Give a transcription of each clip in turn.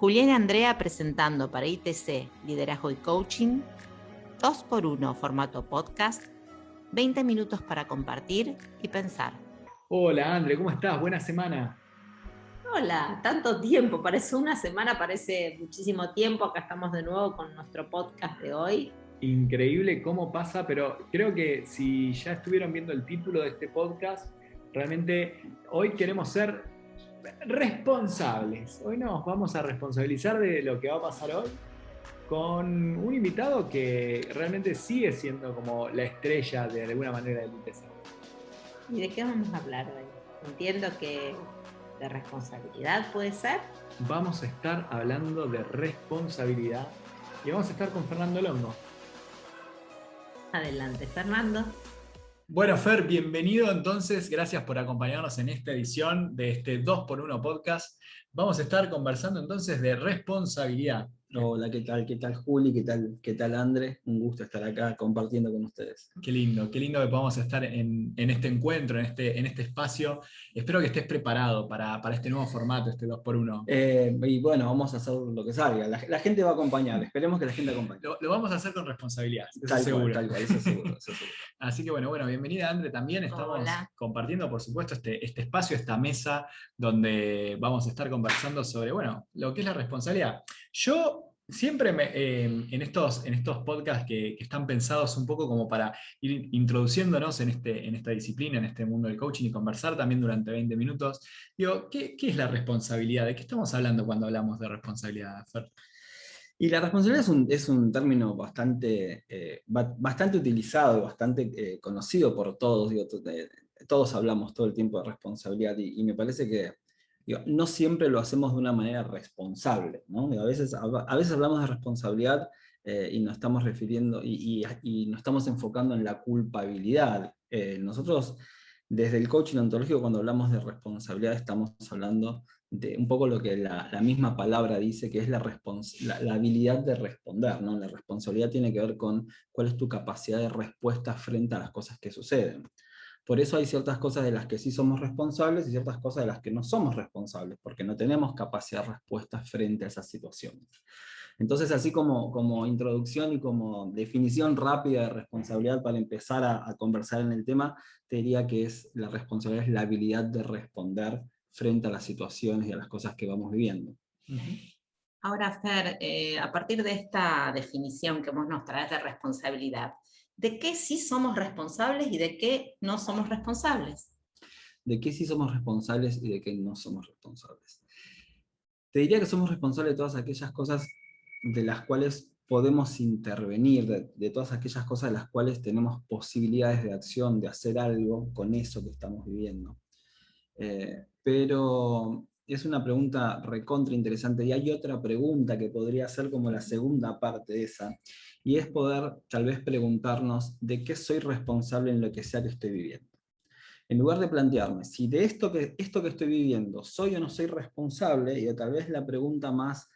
Julián y Andrea presentando para ITC Liderazgo y Coaching, 2x1 formato podcast, 20 minutos para compartir y pensar. Hola, André, ¿cómo estás? Buena semana. Hola, tanto tiempo, parece una semana, parece muchísimo tiempo. Acá estamos de nuevo con nuestro podcast de hoy. Increíble cómo pasa, pero creo que si ya estuvieron viendo el título de este podcast, realmente hoy queremos ser responsables. Hoy nos vamos a responsabilizar de lo que va a pasar hoy con un invitado que realmente sigue siendo como la estrella de alguna manera del ITC. ¿Y de qué vamos a hablar hoy? Entiendo que de responsabilidad puede ser. Vamos a estar hablando de responsabilidad y vamos a estar con Fernando Longo. Adelante, Fernando. Bueno, Fer, bienvenido entonces. Gracias por acompañarnos en esta edición de este 2x1 podcast. Vamos a estar conversando entonces de responsabilidad. Hola, ¿qué tal? ¿Qué tal, Juli? ¿Qué tal, André? Un gusto estar acá compartiendo con ustedes. Qué lindo que podamos estar en este encuentro, en este espacio. Espero que estés preparado para este nuevo formato, este 2x1. Y bueno, vamos a hacer lo que salga. La gente va a acompañar, esperemos que la gente acompañe. Lo vamos a hacer con responsabilidad, eso Tal seguro. cual, eso seguro. Así que bueno, bienvenida, André, también. Estamos compartiendo, por supuesto, este espacio, esta mesa, donde vamos a estar conversando sobre, lo que es la responsabilidad. Yo siempre en estos podcasts que están pensados un poco como para ir introduciéndonos en esta disciplina, en este mundo del coaching y conversar también durante 20 minutos, digo, ¿qué es la responsabilidad? ¿De qué estamos hablando cuando hablamos de responsabilidad, Fer? Y la responsabilidad es un término bastante utilizado y bastante conocido por todos. Todos hablamos todo el tiempo de responsabilidad y me parece que no siempre lo hacemos de una manera responsable, ¿no? A veces hablamos de responsabilidad y nos estamos refiriendo y nos estamos enfocando en la culpabilidad. Nosotros, desde el coaching ontológico, cuando hablamos de responsabilidad, estamos hablando de un poco lo que la misma palabra dice, que es la habilidad de responder, ¿no? La responsabilidad tiene que ver con cuál es tu capacidad de respuesta frente a las cosas que suceden. Por eso hay ciertas cosas de las que sí somos responsables y ciertas cosas de las que no somos responsables, porque no tenemos capacidad de respuesta frente a esas situaciones. Entonces, así como introducción y como definición rápida de responsabilidad para empezar a conversar en el tema, te diría que la responsabilidad es la habilidad de responder frente a las situaciones y a las cosas que vamos viviendo. Ahora, Fer, a partir de esta definición que vos nos traes de responsabilidad, ¿de qué sí somos responsables y de qué no somos responsables? ¿De qué sí somos responsables y de qué no somos responsables? Te diría que somos responsables de todas aquellas cosas de las cuales podemos intervenir, de todas aquellas cosas de las cuales tenemos posibilidades de acción, de hacer algo con eso que estamos viviendo. Pero es una pregunta recontra interesante, y hay otra pregunta que podría ser como la segunda parte de esa, y es poder tal vez preguntarnos de qué soy responsable en lo que sea que estoy viviendo. En lugar de plantearme si de esto que estoy viviendo soy o no soy responsable, y tal vez la pregunta más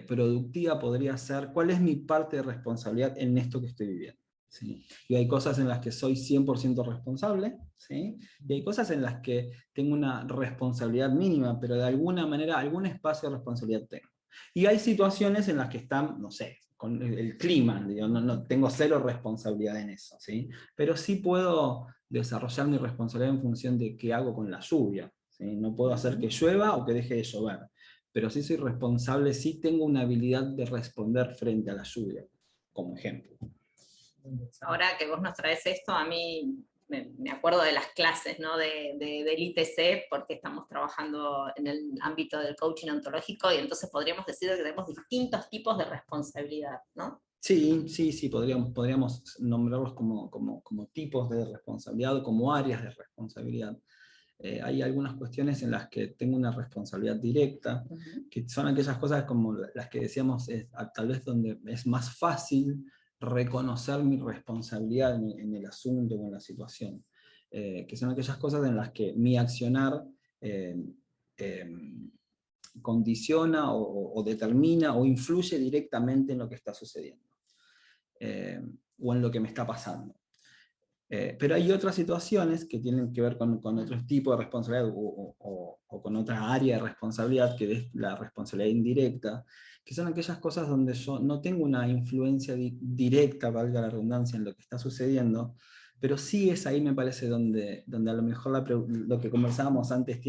productiva podría ser ¿cuál es mi parte de responsabilidad en esto que estoy viviendo? ¿Sí? Y hay cosas en las que soy 100% responsable, ¿sí? Y hay cosas en las que tengo una responsabilidad mínima, pero de alguna manera algún espacio de responsabilidad tengo. Y hay situaciones en las que están, no sé, con el clima, digo, no tengo cero responsabilidad en eso, ¿sí? Pero sí puedo desarrollar mi responsabilidad en función de qué hago con la lluvia, ¿sí? No puedo hacer que llueva o que deje de llover, pero sí soy responsable, sí tengo una habilidad de responder frente a la lluvia, como ejemplo. Ahora que vos nos traes esto, a mí me acuerdo de las clases, ¿no? del ITC, porque estamos trabajando en el ámbito del coaching ontológico, y entonces podríamos decir que tenemos distintos tipos de responsabilidad, ¿no? Sí, podríamos nombrarlos como tipos de responsabilidad o como áreas de responsabilidad. Hay algunas cuestiones en las que tengo una responsabilidad directa, que son aquellas cosas como las que decíamos, tal vez donde es más fácil reconocer mi responsabilidad en el asunto o en la situación, que son aquellas cosas en las que mi accionar eh, eh, condiciona o determina o influye directamente en lo que está sucediendo, o en lo que me está pasando. Pero hay otras situaciones que tienen que ver con otros tipos de responsabilidad o con otra área de responsabilidad, que es la responsabilidad indirecta, que son aquellas cosas donde yo no tengo una influencia directa, valga la redundancia, en lo que está sucediendo, pero sí es ahí, me parece, donde a lo mejor lo que conversábamos antes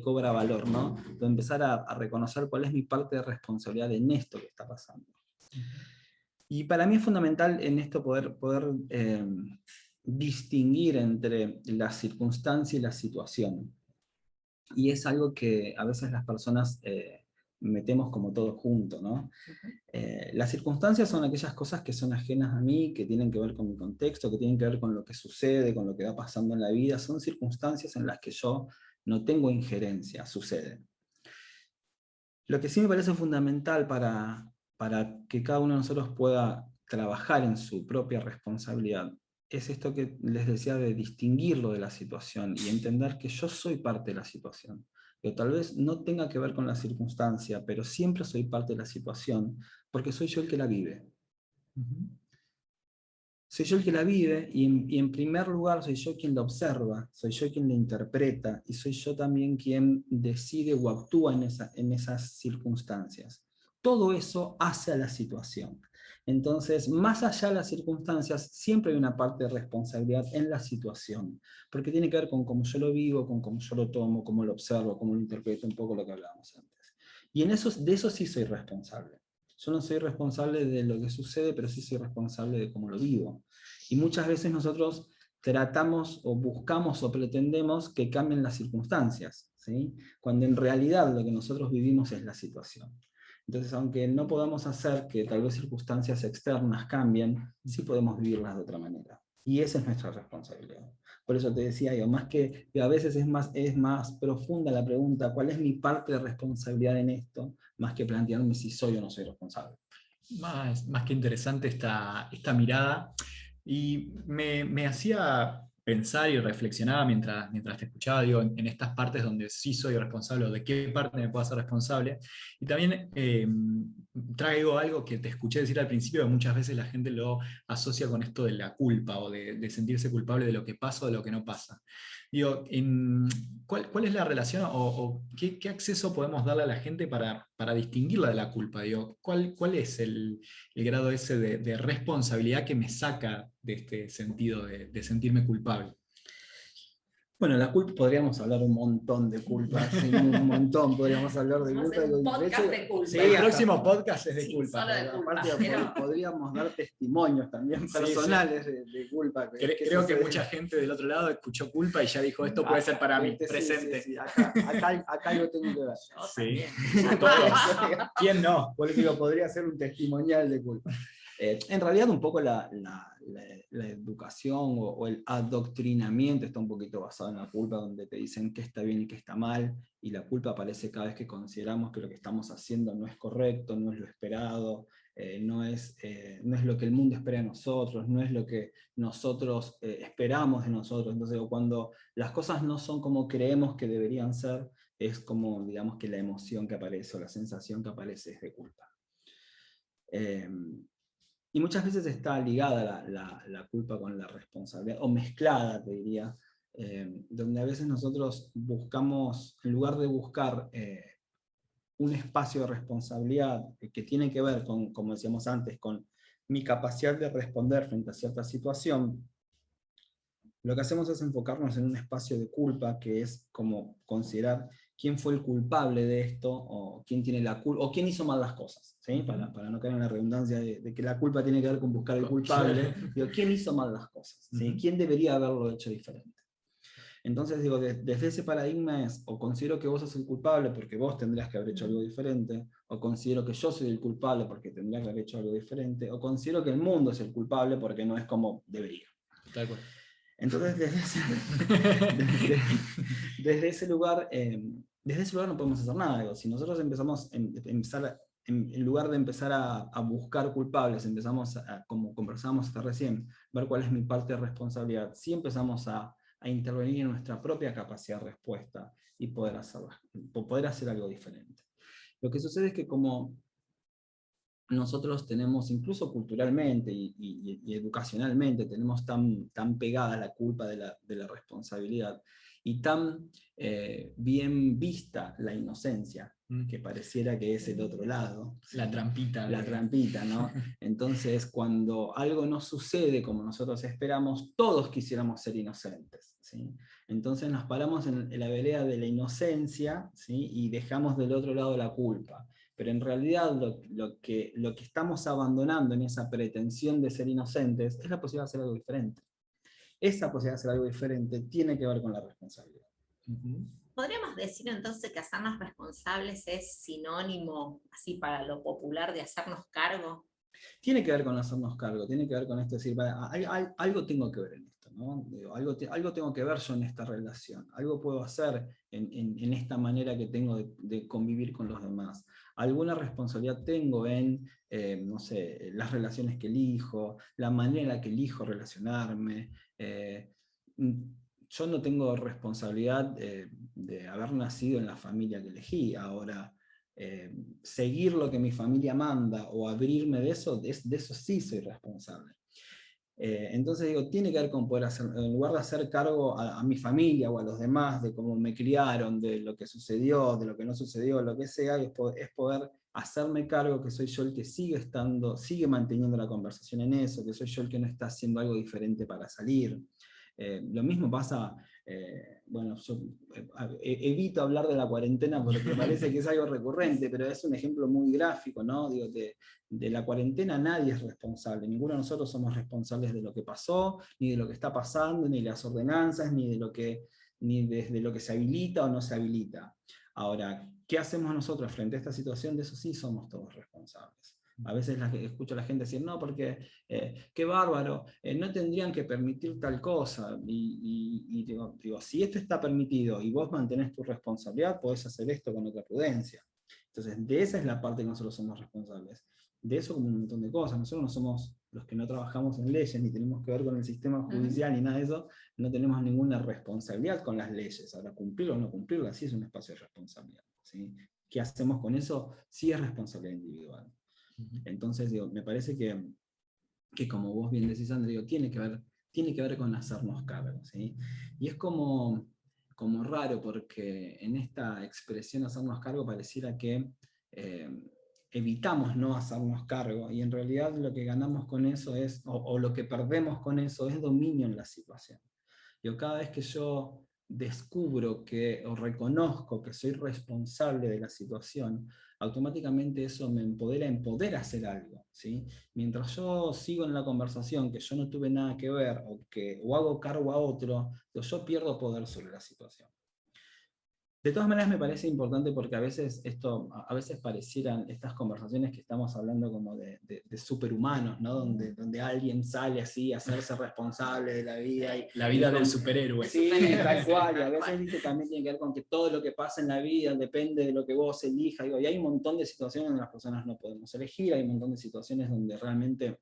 cobra valor, ¿no? De empezar a reconocer cuál es mi parte de responsabilidad en esto que está pasando. Y para mí es fundamental en esto poder distinguir entre la circunstancia y la situación. Y es algo que a veces las personas metemos como todo junto, ¿no? Las circunstancias son aquellas cosas que son ajenas a mí, que tienen que ver con mi contexto, que tienen que ver con lo que sucede, con lo que va pasando en la vida. Son circunstancias en las que yo no tengo injerencia, suceden. Lo que sí me parece fundamental para que cada uno de nosotros pueda trabajar en su propia responsabilidad es esto que les decía, de distinguirlo de la situación y entender que yo soy parte de la situación, que tal vez no tenga que ver con la circunstancia, pero siempre soy parte de la situación, porque soy yo el que la vive. Soy yo el que la vive y en primer lugar soy yo quien la observa, soy yo quien la interpreta y soy yo también quien decide o actúa en esas circunstancias. Todo eso hace a la situación. Entonces, más allá de las circunstancias, siempre hay una parte de responsabilidad en la situación, porque tiene que ver con cómo yo lo vivo, con cómo yo lo tomo, cómo lo observo, cómo lo interpreto, un poco lo que hablábamos antes. Y de eso sí soy responsable. Yo no soy responsable de lo que sucede, pero sí soy responsable de cómo lo vivo. Y muchas veces nosotros tratamos o buscamos o pretendemos que cambien las circunstancias, ¿sí? Cuando en realidad lo que nosotros vivimos es la situación. Entonces, aunque no podamos hacer que tal vez circunstancias externas cambien, sí podemos vivirlas de otra manera. Y esa es nuestra responsabilidad. Por eso te decía yo, más que a veces es más profunda la pregunta, ¿cuál es mi parte de responsabilidad en esto? Más que plantearme si soy o no soy responsable. Más que interesante esta mirada. Y me hacía pensar y reflexionaba mientras te escuchaba, digo, en estas partes donde sí soy responsable o de qué parte me puedo hacer responsable. Y también traigo algo que te escuché decir al principio, que muchas veces la gente lo asocia con esto de la culpa o de sentirse culpable de lo que pasa o de lo que no pasa. Digo, ¿cuál es la relación o qué acceso podemos darle a la gente para distinguirla de la culpa? Digo, ¿cuál es el grado ese de responsabilidad que me saca de este sentido de sentirme culpable? Bueno, la culpa, podríamos hablar un montón de culpa, sí, un montón, podríamos hablar de culpa. Un podcast de culpa. Sí, el próximo podcast es de culpa. Solo de culpa. Aparte, pero... podríamos dar testimonios también personales sí. De culpa. Creo que mucha gente del otro lado escuchó culpa y ya dijo, esto puede ser para mí, presente. Sí. Acá yo tengo que ver. Sí, todos. ¿Quién no? Por eso digo, podría ser un testimonial de culpa. En realidad un poco la educación o el adoctrinamiento está un poquito basado en la culpa, donde te dicen qué está bien y qué está mal, y la culpa aparece cada vez que consideramos que lo que estamos haciendo no es correcto, no es lo esperado, no es lo que el mundo espera de nosotros, no es lo que nosotros esperamos de nosotros. Entonces, cuando las cosas no son como creemos que deberían ser, es como, digamos, que la emoción que aparece o la sensación que aparece es de culpa. Y muchas veces está ligada la culpa con la responsabilidad, o mezclada, te diría, donde a veces nosotros buscamos, en lugar de buscar un espacio de responsabilidad que tiene que ver con, como decíamos antes, con mi capacidad de responder frente a cierta situación, lo que hacemos es enfocarnos en un espacio de culpa, que es como considerar quién fue el culpable de esto, o quién tiene la culpa, o quién hizo mal las cosas, ¿sí? Para no caer en la redundancia de que la culpa tiene que ver con buscar el culpable. Digo, ¿quién hizo mal las cosas? ¿Sí? ¿Quién debería haberlo hecho diferente? Entonces digo, desde ese paradigma es, o considero que vos sos el culpable porque vos tendrías que haber hecho algo diferente, o considero que yo soy el culpable porque tendría que haber hecho algo diferente, o considero que el mundo es el culpable porque no es como debería. Tal cual. Entonces, desde ese lugar no podemos hacer nada. Digo, si nosotros en lugar de empezar a buscar culpables, empezamos como conversábamos hasta recién, ver cuál es mi parte de responsabilidad, sí empezamos a intervenir en nuestra propia capacidad de respuesta y poder hacer algo diferente. Lo que sucede es que como nosotros tenemos, incluso culturalmente y educacionalmente, tenemos tan pegada la culpa de la responsabilidad y tan bien vista la inocencia, que pareciera que es el otro lado. La trampita. La trampita, ¿no? Entonces, cuando algo no sucede como nosotros esperamos, todos quisiéramos ser inocentes, ¿sí? Entonces nos paramos en la vereda de la inocencia, ¿sí? Y dejamos del otro lado la culpa. Pero en realidad lo que estamos abandonando en esa pretensión de ser inocentes es la posibilidad de hacer algo diferente. Esa posibilidad de hacer algo diferente tiene que ver con la responsabilidad. ¿Podríamos decir entonces que hacernos responsables es sinónimo, así para lo popular, de hacernos cargo? Tiene que ver con hacernos cargo, tiene que ver con esto, decir, algo tengo que ver en esto, ¿no? Digo, algo tengo que ver yo en esta relación, algo puedo hacer en esta manera que tengo de convivir con los demás. Alguna responsabilidad tengo en, no sé, las relaciones que elijo, la manera en la que elijo relacionarme. Yo no tengo responsabilidad de haber nacido en la familia que elegí. Ahora, seguir lo que mi familia manda o abrirme de eso sí soy responsable. Entonces digo, tiene que ver con poder hacer, en lugar de hacer cargo a mi familia o a los demás de cómo me criaron, de lo que sucedió, de lo que no sucedió, lo que sea, es poder hacerme cargo que soy yo el que sigue manteniendo la conversación en eso, que soy yo el que no está haciendo algo diferente para salir. Lo mismo pasa, bueno, yo evito hablar de la cuarentena porque me parece que es algo recurrente, pero es un ejemplo muy gráfico, ¿no? Digo, de la cuarentena nadie es responsable, ninguno de nosotros somos responsables de lo que pasó, ni de lo que está pasando, ni de las ordenanzas, ni desde lo que se habilita o no se habilita. Ahora, ¿qué hacemos nosotros frente a esta situación? De eso sí somos todos responsables. A veces escucho a la gente decir, no, porque qué bárbaro, no tendrían que permitir tal cosa. Y digo, si esto está permitido y vos mantenés tu responsabilidad, podés hacer esto con otra prudencia. Entonces, de esa es la parte que nosotros somos responsables. De eso como un montón de cosas. Nosotros no somos los que no trabajamos en leyes, ni tenemos que ver con el sistema judicial, ni nada de eso. No tenemos ninguna responsabilidad con las leyes. Ahora, cumplirlo o no cumplirlo, sí es un espacio de responsabilidad, ¿sí? ¿Qué hacemos con eso? Sí es responsabilidad individual. Entonces, digo, me parece que como vos bien decís, André, digo, tiene que ver con hacernos cargo, ¿sí? Y es como raro porque en esta expresión hacernos cargo pareciera que evitamos no hacernos cargo y en realidad lo que ganamos con eso es, o lo que perdemos con eso es dominio en la situación. Yo cada vez que yo descubro o reconozco que soy responsable de la situación, automáticamente eso me empodera en poder hacer algo, ¿sí? Mientras yo sigo en la conversación que yo no tuve nada que ver o hago cargo a otro, yo pierdo poder sobre la situación. De todas maneras me parece importante porque a veces parecieran estas conversaciones que estamos hablando como de superhumanos, ¿no? Donde alguien sale así a hacerse responsable de la vida. La vida del superhéroe. Sí, tal cual. Y a veces también tiene que ver con que todo lo que pasa en la vida depende de lo que vos elijas. Y hay un montón de situaciones donde las personas no podemos elegir, hay un montón de situaciones donde realmente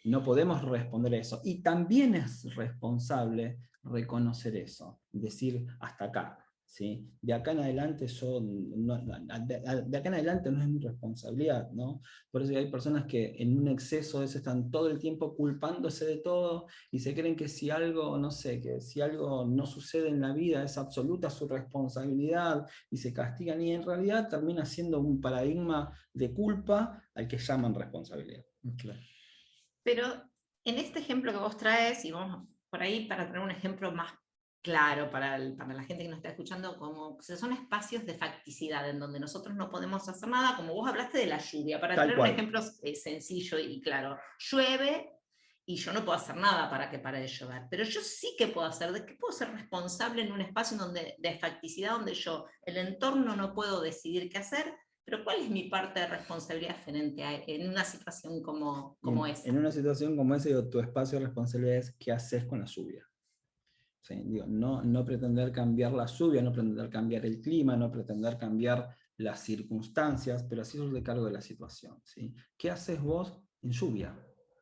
no podemos responder a eso. Y también es responsable reconocer eso, decir hasta acá, ¿sí? De acá en adelante de acá en adelante no es mi responsabilidad, ¿no? Por eso hay personas que en un exceso de eso están todo el tiempo culpándose de todo y se creen que si algo, no sé, que si algo no sucede en la vida es absoluta su responsabilidad y se castigan y en realidad termina siendo un paradigma de culpa al que llaman responsabilidad. Claro. Pero en este ejemplo que vos traes, y vamos por ahí para traer un ejemplo más claro para la gente que nos está escuchando, como que son espacios de facticidad en donde nosotros no podemos hacer nada, como vos hablaste de la lluvia, para traer un ejemplo sencillo y claro. Llueve y yo no puedo hacer nada para que pare de llover, pero yo sí que puedo hacer, ¿de qué puedo ser responsable en un espacio de facticidad donde yo, el entorno no puedo decidir qué hacer? Pero ¿cuál es mi parte de responsabilidad en una situación como esa? En una situación como esa, tu espacio de responsabilidad es qué haces con la lluvia. ¿Sí? Digo, no pretender cambiar la lluvia, no pretender cambiar el clima, no pretender cambiar las circunstancias, pero sí hacerte cargo de la situación. ¿Sí? ¿Qué haces vos en lluvia?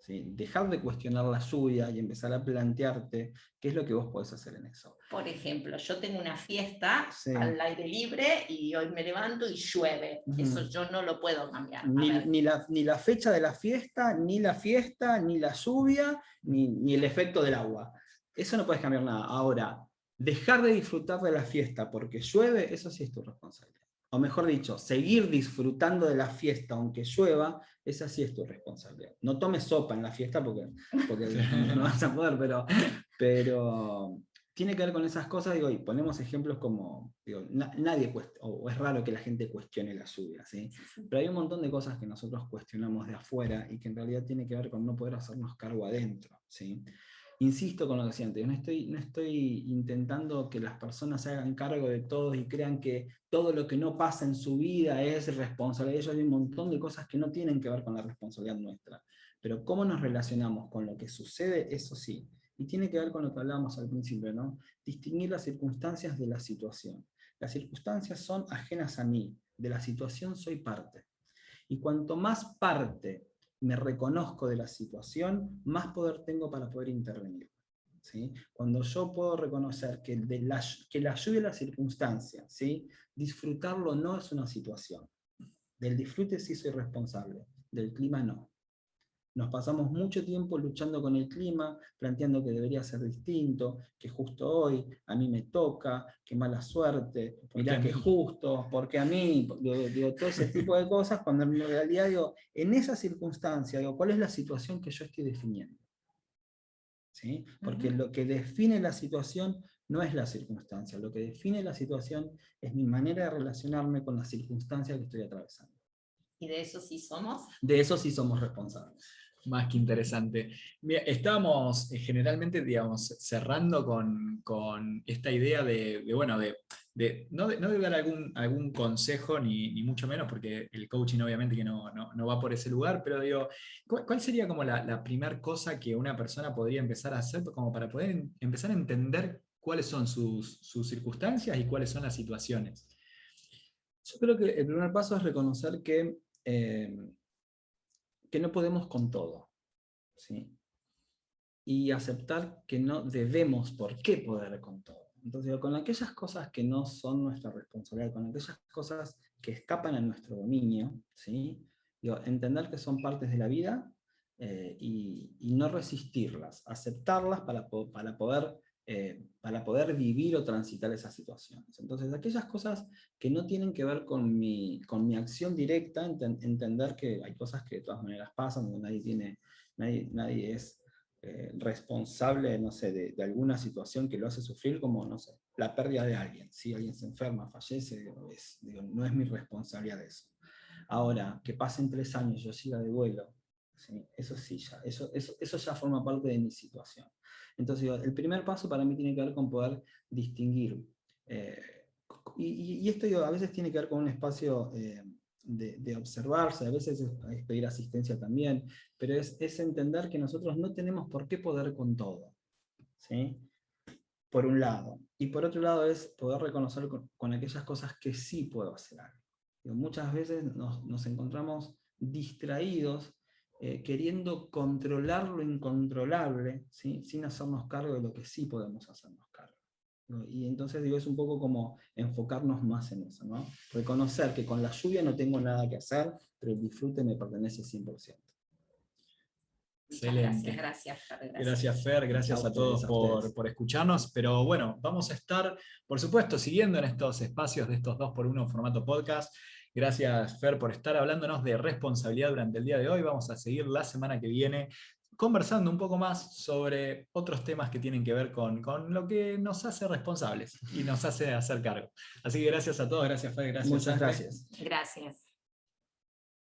¿sí? Dejar de cuestionar la lluvia y empezar a plantearte qué es lo que vos podés hacer en eso. Por ejemplo, yo tengo una fiesta Sí. al aire libre y hoy me levanto y llueve. Eso yo no lo puedo cambiar. Ni la fecha de la fiesta, ni la lluvia, ni el efecto del agua. Eso no puedes cambiar nada. Ahora, dejar de disfrutar de la fiesta porque llueve, eso sí es tu responsabilidad. O mejor dicho, seguir disfrutando de la fiesta aunque llueva, esa sí es tu responsabilidad. No tomes sopa en la fiesta porque no vas a poder, pero tiene que ver con esas cosas, digo, y ponemos ejemplos como, digo, nadie o es raro que la gente cuestione la lluvia, ¿sí? Pero hay un montón de cosas que nosotros cuestionamos de afuera y que en realidad tiene que ver con no poder hacernos cargo adentro, ¿sí? Insisto con lo que decía antes, no estoy intentando que las personas se hagan cargo de todo y crean que todo lo que no pasa en su vida es responsabilidad de ellos. Hay un montón de cosas que no tienen que ver con la responsabilidad nuestra. Pero cómo nos relacionamos con lo que sucede, eso sí. Y tiene que ver con lo que hablábamos al principio, ¿no? Distinguir las circunstancias de la situación. Las circunstancias son ajenas a mí, de la situación soy parte. Y cuanto más parte me reconozco de la situación, más poder tengo para poder intervenir, ¿sí? Cuando yo puedo reconocer que la lluvia es la circunstancia, ¿sí? Disfrutarlo no es una situación. Del disfrute sí soy responsable, del clima no. Nos pasamos mucho tiempo luchando con el clima, planteando que debería ser distinto, que justo hoy a mí me toca, que mala suerte, mirá que justo, porque a mí, digo, todo ese tipo de cosas, cuando en realidad digo, en esa circunstancia, digo, ¿cuál es la situación que yo estoy definiendo? ¿Sí? Porque lo que define la situación no es la circunstancia, lo que define la situación es mi manera de relacionarme con la circunstancia que estoy atravesando. ¿Y de eso sí somos? De eso sí somos responsables. Más que interesante. Mira, estábamos generalmente, digamos, cerrando con esta idea de no dar algún consejo, ni mucho menos, porque el coaching obviamente que no va por ese lugar, pero digo, ¿cuál sería como la primera cosa que una persona podría empezar a hacer como para poder empezar a entender cuáles son sus circunstancias y cuáles son las situaciones? Yo creo que el primer paso es reconocer que no podemos con todo, ¿sí? Y aceptar que no debemos por qué poder con todo. Entonces, con aquellas cosas que no son nuestra responsabilidad, con aquellas cosas que escapan a nuestro dominio, ¿sí? Entender que son partes de la vida y no resistirlas, aceptarlas para poder vivir o transitar esas situaciones. Entonces, aquellas cosas que no tienen que ver con mi acción directa, entender que hay cosas que de todas maneras pasan, donde nadie es responsable, no sé, de alguna situación que lo hace sufrir, como, no sé, la pérdida de alguien. Si alguien se enferma, fallece, no es mi responsabilidad de eso. Ahora, que pasen 3 años y yo siga de duelo, ¿sí? Eso sí, eso ya forma parte de mi situación. Entonces, el primer paso para mí tiene que ver con poder distinguir. Y esto a veces tiene que ver con un espacio de observarse, a veces es pedir asistencia también, pero es entender que nosotros no tenemos por qué poder con todo, ¿sí? Por un lado. Y por otro lado es poder reconocer con aquellas cosas que sí puedo hacer algo. Muchas veces nos encontramos distraídos queriendo controlar lo incontrolable, ¿sí? Sin hacernos cargo de lo que sí podemos hacernos cargo. Y entonces es un poco como enfocarnos más en eso, ¿no? Reconocer que con la lluvia no tengo nada que hacer, pero el disfrute me pertenece 100%. Excelente. Gracias, Fer. Gracias, Fer. Gracias a todos por escucharnos. Pero bueno, vamos a estar, por supuesto, siguiendo en estos espacios de estos 2x1 en formato podcast. Gracias, Fer, por estar hablándonos de responsabilidad durante el día de hoy. Vamos a seguir la semana que viene conversando un poco más sobre otros temas que tienen que ver con lo que nos hace responsables y nos hace hacer cargo. Así que gracias a todos. Gracias, Fer. Gracias. Muchas gracias. Gracias.